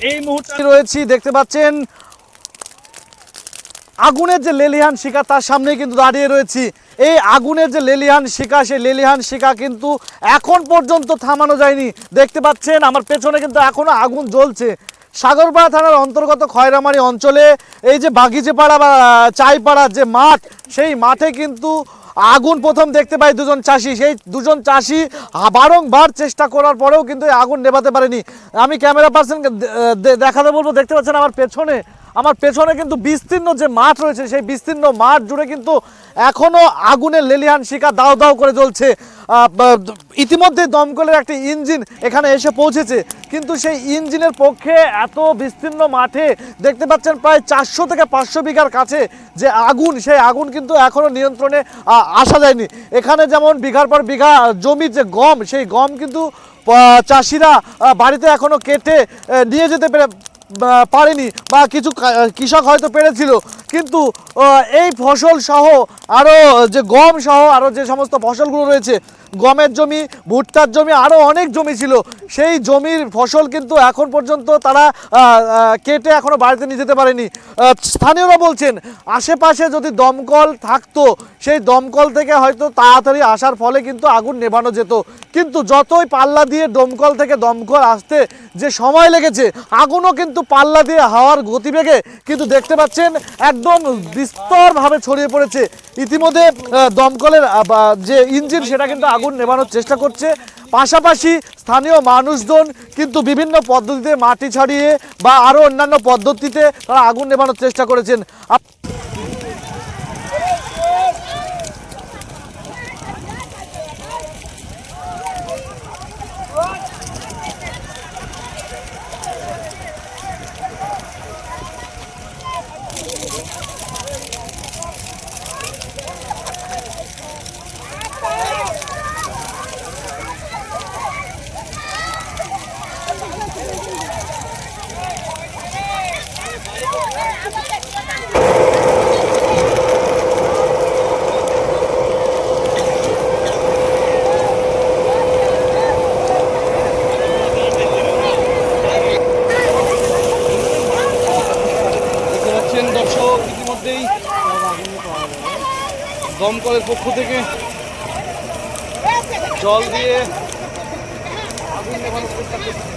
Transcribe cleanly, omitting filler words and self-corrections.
এই মুহূর্তে রয়েছি, দেখতে পাচ্ছেন আগুনের যে লেলিহান শিখা তার সামনে কিন্তু দাঁড়িয়ে রয়েছি। এই আগুনের যে লেলিহান শিখা, সেই লেলিহান শিখা কিন্তু এখন পর্যন্ত থামানো যায়নি। দেখতে পাচ্ছেন আমার পেছনে কিন্তু এখনো আগুন জ্বলছে। সাগরপাড়া থানার অন্তর্গত খয়রামারি অঞ্চলে এই যে বাগিচেপাড়া বা চাইপাড়ার যে মাঠ, সেই মাঠে কিন্তু আগুন প্রথম দেখতে পাই দুজন চাষি। সেই দুজন চাষি বারংবার চেষ্টা করার পরেও কিন্তু এই আগুন নেভাতে পারেনি। আমি ক্যামেরা পার্সনকে দেখাতে বলবো, দেখতে পাচ্ছেন আমার পেছনে কিন্তু বিস্তীর্ণ যে মাঠ রয়েছে, সেই বিস্তীর্ণ মাঠ জুড়ে কিন্তু এখনো আগুনের লেলিহান শিখা দাও দাও করে জ্বলছে। ইতিমধ্যে দমকলের একটি ইঞ্জিন এখানে এসে পৌঁছেছে, কিন্তু সেই ইঞ্জিনের পক্ষে এত বিস্তীর্ণ মাঠে দেখতে পাচ্ছেন প্রায় 400 থেকে 500 বিঘার কাছে যে আগুন, সেই আগুন কিন্তু এখনো নিয়ন্ত্রণে আসা যায়নি। এখানে যেমন বিঘার পর বিঘা জমির যে গম, সেই গম কিন্তু চাষিরা বাড়িতে এখনো কেটে নিয়ে যেতে পারেনি, বা কিছু কৃষক হয়তো পেরেছিল, কিন্তু এই ফসল সহ আরও যে গম সহ আরও যে সমস্ত ফসলগুলো রয়েছে, গমের জমি, ভুট্টার জমি, আরও অনেক জমি ছিল, সেই জমির ফসল কিন্তু এখন পর্যন্ত তারা কেটে এখনও বাড়িতে নিয়ে যেতে পারেনি। স্থানীয়রা বলছেন আশেপাশে যদি দমকল থাকতো, সেই দমকল থেকে হয়তো তাড়াতাড়ি আসার ফলে কিন্তু আগুন নেভানো যেত, কিন্তু যতই পাল্লা দিয়ে দমকল থেকে দমকল আসতে যে সময় লেগেছে, আগুনও কিন্তু পাল্লা দিয়ে হাওয়ার গতিবেগে কিন্তু দেখতে পাচ্ছেন একদম বিস্তরভাবে ছড়িয়ে পড়েছে। ইতিমধ্যে দমকলের যে ইঞ্জিন, সেটা কিন্তু আগুন নেভানোর চেষ্টা করছে। পাশাপাশি স্থানীয় মানুষজন কিন্তু বিভিন্ন পদ্ধতিতে মাটি ছাড়িয়ে বা আরও অন্যান্য পদ্ধতিতে তারা আগুন নেভানোর চেষ্টা করেছেন। দর্শক, ইতিমধ্যেই দমকলের পক্ষ থেকে জল দিয়ে আগুন নেভানোর চেষ্টা করছি।